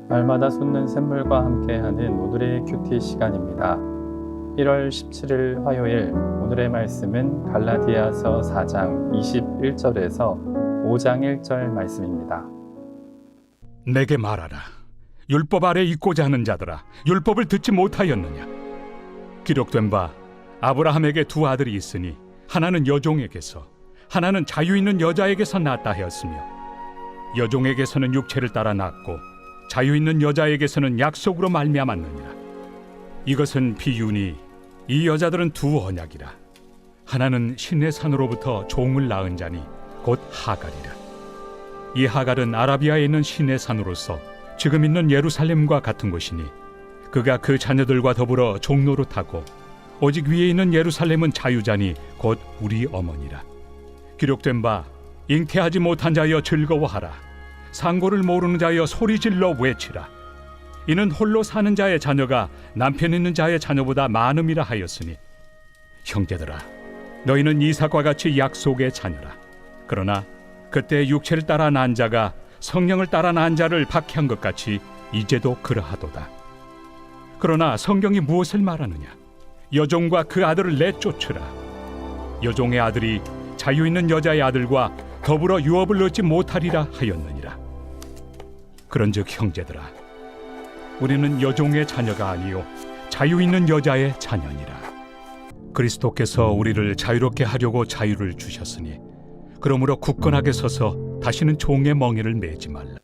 날마다 솟는 샘물과 함께하는 오늘의 큐티 시간입니다. 1월 17일 화요일, 오늘의 말씀은 갈라디아서 4장 21절에서 5장 1절 말씀입니다. 내게 말하라. 율법 아래 있고자 하는 자들아, 율법을 듣지 못하였느냐? 기록된 바 아브라함에게 두 아들이 있으니 하나는 여종에게서, 하나는 자유 있는 여자에게서 낳았다 하였으며, 여종에게서는 육체를 따라 낳고 자유 있는 여자에게서는 약속으로 말미암았느니라. 이것은 비유니 이 여자들은 두 언약이라. 하나는 신의 산으로부터 종을 낳은 자니 곧 하갈이라. 이 하갈은 아라비아에 있는 신의 산으로서 지금 있는 예루살렘과 같은 곳이니 그가 그 자녀들과 더불어 종노릇하고, 오직 위에 있는 예루살렘은 자유자니 곧 우리 어머니라. 기록된 바 잉태하지 못한 자여 즐거워하라. 상고를 모르는 자여 소리질러 외치라. 이는 홀로 사는 자의 자녀가 남편 있는 자의 자녀보다 많음이라 하였으니, 형제들아, 너희는 이삭과 같이 약속의 자녀라. 그러나 그때 육체를 따라 난 자가 성령을 따라 난 자를 박해한 것 같이 이제도 그러하도다. 그러나 성경이 무엇을 말하느냐? 여종과 그 아들을 내쫓으라. 여종의 아들이 자유 있는 여자의 아들과 더불어 유업을 얻지 못하리라 하였느니라. 그런즉 형제들아, 우리는 여종의 자녀가 아니요 자유 있는 여자의 자녀니라. 그리스도께서 우리를 자유롭게 하려고 자유를 주셨으니, 그러므로 굳건하게 서서 다시는 종의 멍에를 매지 말라.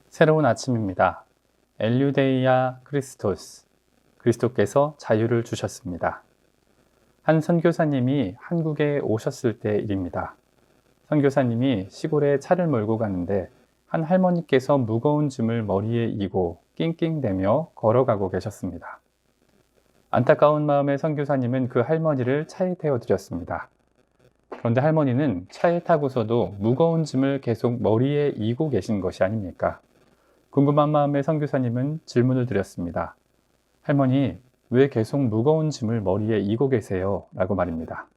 새로운 아침입니다. 엘유데이아 크리스토스, 그리스도께서 자유를 주셨습니다. 한 선교사님이 한국에 오셨을 때 일입니다. 선교사님이 시골에 차를 몰고 가는데 한 할머니께서 무거운 짐을 머리에 이고 낑낑대며 걸어가고 계셨습니다. 안타까운 마음에 선교사님은 그 할머니를 차에 태워드렸습니다. 그런데 할머니는 차에 타고서도 무거운 짐을 계속 머리에 이고 계신 것이 아닙니까? 궁금한 마음에 선교사님은 질문을 드렸습니다. 할머니, 왜 계속 무거운 짐을 머리에 이고 계세요? 라고 말입니다.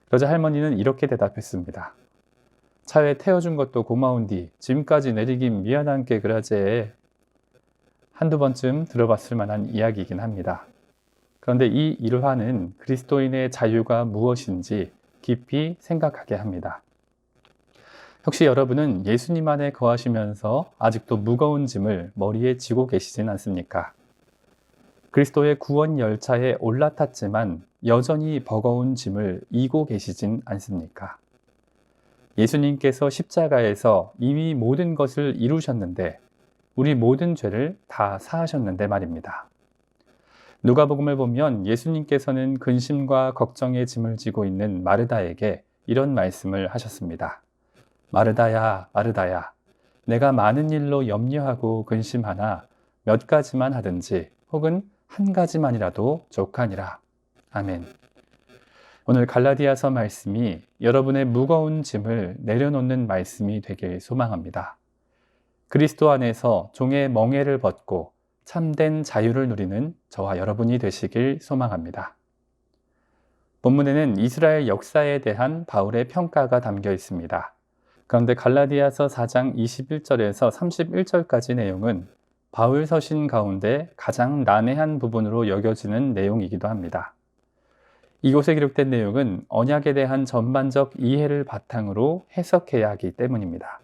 그러자 할머니는 이렇게 대답했습니다. 차에 태워준 것도 고마운디 짐까지 내리긴 미안한 게 그라제. 한두 번쯤 들어봤을 만한 이야기이긴 합니다. 그런데 이 일화는 그리스도인의 자유가 무엇인지 깊이 생각하게 합니다. 혹시 여러분은 예수님 안에 거하시면서 아직도 무거운 짐을 머리에 지고 계시진 않습니까? 그리스도의 구원 열차에 올라탔지만 여전히 버거운 짐을 이고 계시진 않습니까? 예수님께서 십자가에서 이미 모든 것을 이루셨는데 우리 모든 죄를 다 사하셨는데 말입니다. 누가복음을 보면 예수님께서는 근심과 걱정의 짐을 지고 있는 마르다에게 이런 말씀을 하셨습니다. 마르다야, 마르다야, 내가 많은 일로 염려하고 근심하나 몇 가지만 하든지 혹은 한 가지만이라도 족하니라. 아멘. 오늘 갈라디아서 말씀이 여러분의 무거운 짐을 내려놓는 말씀이 되길 소망합니다. 그리스도 안에서 종의 멍에를 벗고 참된 자유를 누리는 저와 여러분이 되시길 소망합니다. 본문에는 이스라엘 역사에 대한 바울의 평가가 담겨 있습니다. 그런데 갈라디아서 4장 21절에서 31절까지 내용은 바울 서신 가운데 가장 난해한 부분으로 여겨지는 내용이기도 합니다. 이곳에 기록된 내용은 언약에 대한 전반적 이해를 바탕으로 해석해야 하기 때문입니다.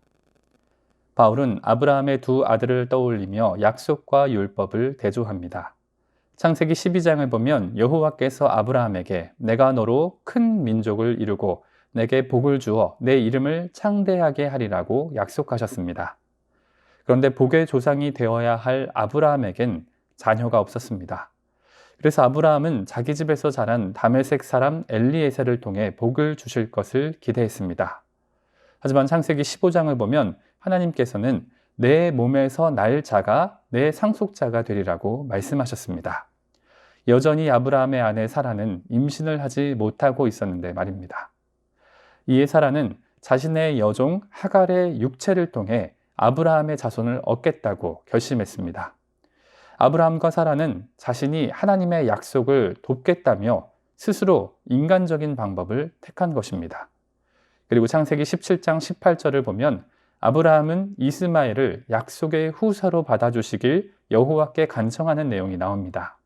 바울은 아브라함의 두 아들을 떠올리며 약속과 율법을 대조합니다. 창세기 12장을 보면 여호와께서 아브라함에게 내가 너로 큰 민족을 이루고 내게 복을 주어 내 이름을 창대하게 하리라고 약속하셨습니다. 그런데 복의 조상이 되어야 할 아브라함에겐 자녀가 없었습니다. 그래서 아브라함은 자기 집에서 자란 다메섹 사람 엘리에셀을 통해 복을 주실 것을 기대했습니다. 하지만 창세기 15장을 보면 하나님께서는 내 몸에서 날 자가 내 상속자가 되리라고 말씀하셨습니다. 여전히 아브라함의 아내 사라는 임신을 하지 못하고 있었는데 말입니다. 이에 사라는 자신의 여종 하갈의 육체를 통해 아브라함의 자손을 얻겠다고 결심했습니다. 아브라함과 사라는 자신이 하나님의 약속을 돕겠다며 스스로 인간적인 방법을 택한 것입니다. 그리고 창세기 17장 18절을 보면 아브라함은 이스마엘을 약속의 후사로 받아주시길 여호와께 간청하는 내용이 나옵니다.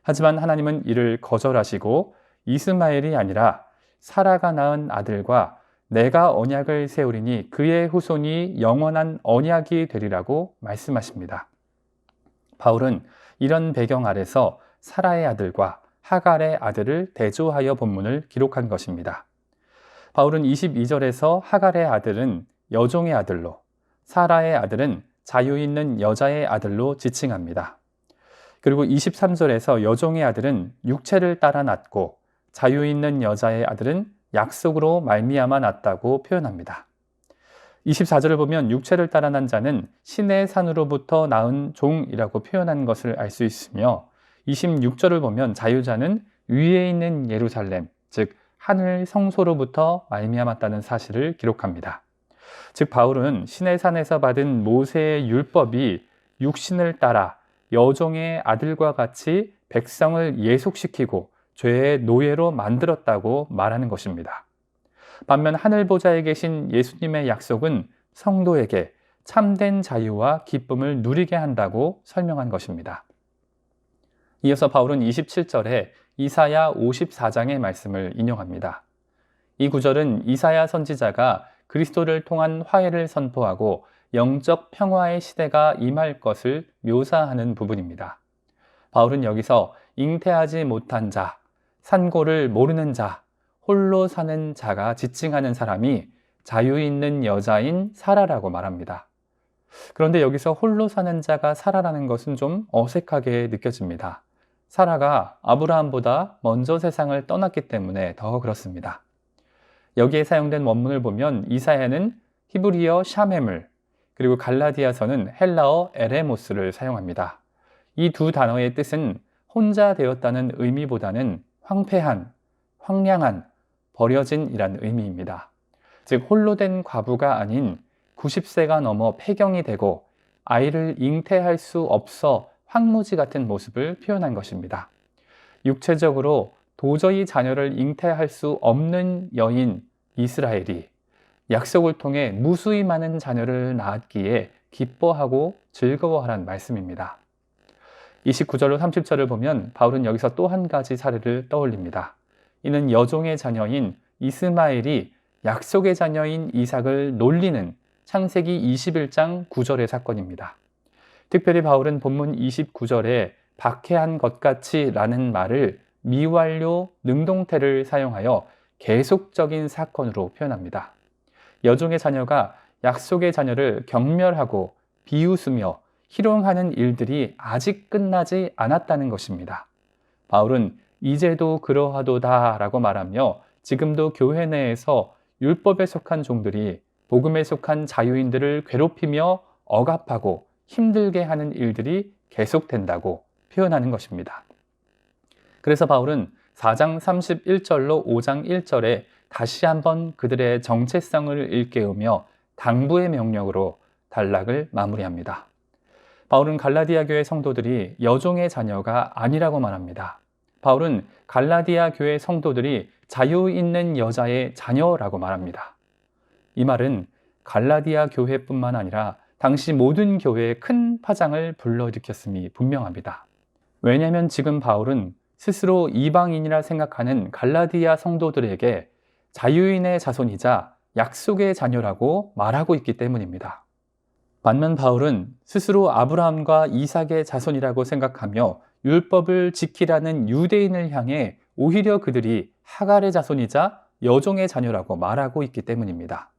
하지만 하나님은 이를 거절하시고 이스마엘이 아니라 사라가 낳은 아들과 내가 언약을 세우리니 그의 후손이 영원한 언약이 되리라고 말씀하십니다. 바울은 이런 배경 아래서 사라의 아들과 하갈의 아들을 대조하여 본문을 기록한 것입니다. 바울은 22절에서 하갈의 아들은 여종의 아들로, 사라의 아들은 자유 있는 여자의 아들로 지칭합니다. 그리고 23절에서 여종의 아들은 육체를 따라 낳고 자유 있는 여자의 아들은 약속으로 말미암아 낳았다고 표현합니다. 24절을 보면 육체를 따라 난 자는 신의 산으로부터 낳은 종이라고 표현한 것을 알 수 있으며 26절을 보면 자유자는 위에 있는 예루살렘, 즉 하늘 성소로부터 말미암았다는 사실을 기록합니다. 즉 바울은 신의 산에서 받은 모세의 율법이 육신을 따라 여종의 아들과 같이 백성을 예속시키고 죄의 노예로 만들었다고 말하는 것입니다. 반면 하늘 보좌에 계신 예수님의 약속은 성도에게 참된 자유와 기쁨을 누리게 한다고 설명한 것입니다. 이어서 바울은 27절에 이사야 54장의 말씀을 인용합니다. 이 구절은 이사야 선지자가 그리스도를 통한 화해를 선포하고 영적 평화의 시대가 임할 것을 묘사하는 부분입니다. 바울은 여기서 잉태하지 못한 자, 산고를 모르는 자, 홀로 사는 자가 지칭하는 사람이 자유 있는 여자인 사라라고 말합니다. 그런데 여기서 홀로 사는 자가 사라라는 것은 좀 어색하게 느껴집니다. 사라가 아브라함보다 먼저 세상을 떠났기 때문에 더 그렇습니다. 여기에 사용된 원문을 보면 이사야는 히브리어 샤메물, 그리고 갈라디아서는 헬라어 에레모스를 사용합니다. 이 두 단어의 뜻은 혼자 되었다는 의미보다는 황폐한, 황량한, 버려진이란 의미입니다. 즉 홀로 된 과부가 아닌 90세가 넘어 폐경이 되고 아이를 잉태할 수 없어 황무지 같은 모습을 표현한 것입니다. 육체적으로 도저히 자녀를 잉태할 수 없는 여인 이스라엘이 약속을 통해 무수히 많은 자녀를 낳았기에 기뻐하고 즐거워하라는 말씀입니다. 29절로 30절을 보면 바울은 여기서 또 한 가지 사례를 떠올립니다. 이는 여종의 자녀인 이스마엘이 약속의 자녀인 이삭을 놀리는 창세기 21장 9절의 사건입니다. 특별히 바울은 본문 29절에 박해한 것 같이 라는 말을 미완료 능동태를 사용하여 계속적인 사건으로 표현합니다. 여종의 자녀가 약속의 자녀를 경멸하고 비웃으며 희롱하는 일들이 아직 끝나지 않았다는 것입니다. 바울은 이제도 그러하도다 라고 말하며 지금도 교회 내에서 율법에 속한 종들이 복음에 속한 자유인들을 괴롭히며 억압하고 힘들게 하는 일들이 계속된다고 표현하는 것입니다. 그래서 바울은 4장 31절로 5장 1절에 다시 한번 그들의 정체성을 일깨우며 당부의 명령으로 단락을 마무리합니다. 바울은 갈라디아 교회 성도들이 여종의 자녀가 아니라고 말합니다. 바울은 갈라디아 교회 성도들이 자유 있는 여자의 자녀라고 말합니다. 이 말은 갈라디아 교회뿐만 아니라 당시 모든 교회에 큰 파장을 불러일으켰음이 분명합니다. 왜냐하면 지금 바울은 스스로 이방인이라 생각하는 갈라디아 성도들에게 자유인의 자손이자 약속의 자녀라고 말하고 있기 때문입니다. 반면 바울은 스스로 아브라함과 이삭의 자손이라고 생각하며 율법을 지키라는 유대인을 향해 오히려 그들이 하갈의 자손이자 여종의 자녀라고 말하고 있기 때문입니다.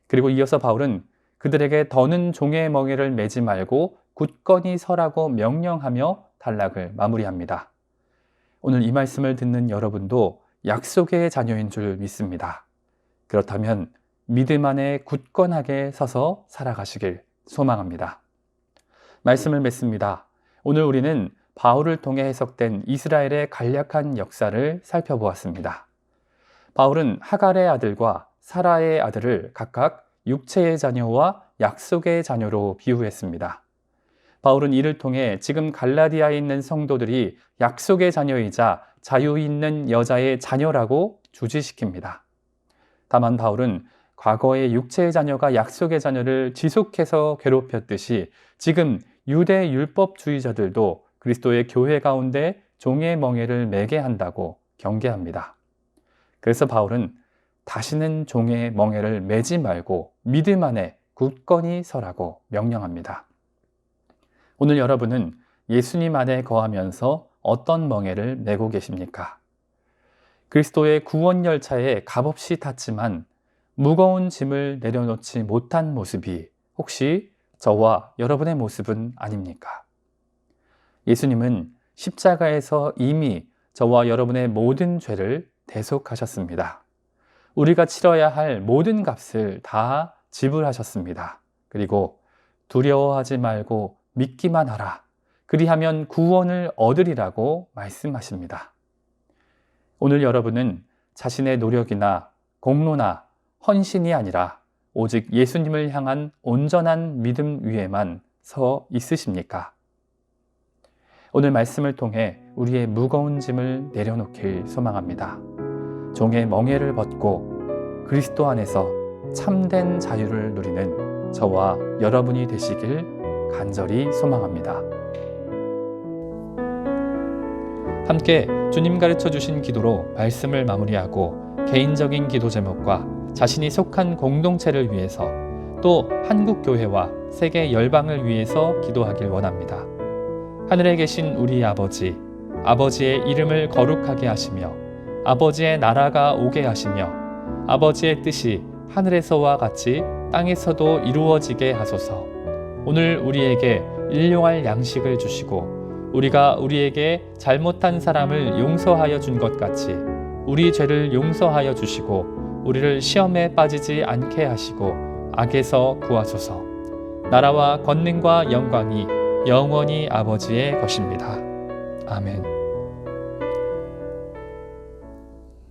그리고 이어서 바울은 그들에게 더는 종의 멍에를 매지 말고 굳건히 서라고 명령하며 단락을 마무리합니다. 오늘 이 말씀을 듣는 여러분도 약속의 자녀인 줄 믿습니다. 그렇다면 믿음 안에 굳건하게 서서 살아가시길 소망합니다. 말씀을 맺습니다. 오늘 우리는 바울을 통해 해석된 이스라엘의 간략한 역사를 살펴보았습니다. 바울은 하갈의 아들과 사라의 아들을 각각 육체의 자녀와 약속의 자녀로 비유했습니다. 바울은 이를 통해 지금 갈라디아에 있는 성도들이 약속의 자녀이자 자유 있는 여자의 자녀라고 주지시킵니다. 다만 바울은 과거의 육체의 자녀가 약속의 자녀를 지속해서 괴롭혔듯이 지금 유대 율법주의자들도 그리스도의 교회 가운데 종의 멍에를 매게 한다고 경계합니다. 그래서 바울은 다시는 종의 멍에를 매지 말고 믿음 안에 굳건히 서라고 명령합니다. 오늘 여러분은 예수님 안에 거하면서 어떤 멍에를 메고 계십니까? 그리스도의 구원 열차에 값없이 탔지만 무거운 짐을 내려놓지 못한 모습이 혹시 저와 여러분의 모습은 아닙니까? 예수님은 십자가에서 이미 저와 여러분의 모든 죄를 대속하셨습니다. 우리가 치러야 할 모든 값을 다 지불하셨습니다. 그리고 두려워하지 말고 믿기만 하라. 그리하면 구원을 얻으리라고 말씀하십니다. 오늘 여러분은 자신의 노력이나 공로나 헌신이 아니라 오직 예수님을 향한 온전한 믿음 위에만 서 있으십니까? 오늘 말씀을 통해 우리의 무거운 짐을 내려놓길 소망합니다. 종의 멍에를 벗고 그리스도 안에서 참된 자유를 누리는 저와 여러분이 되시길 간절히 소망합니다. 함께 주님 가르쳐 주신 기도로 말씀을 마무리하고 개인적인 기도 제목과 자신이 속한 공동체를 위해서 또 한국 교회와 세계 열방을 위해서 기도하길 원합니다. 하늘에 계신 우리 아버지, 아버지의 이름을 거룩하게 하시며 아버지의 나라가 오게 하시며 아버지의 뜻이 하늘에서와 같이 땅에서도 이루어지게 하소서. 오늘 우리에게 일용할 양식을 주시고 우리가 우리에게 잘못한 사람을 용서하여 준 것 같이 우리 죄를 용서하여 주시고 우리를 시험에 빠지지 않게 하시고 악에서 구하소서. 나라와 권능과 영광이 영원히 아버지의 것입니다. 아멘.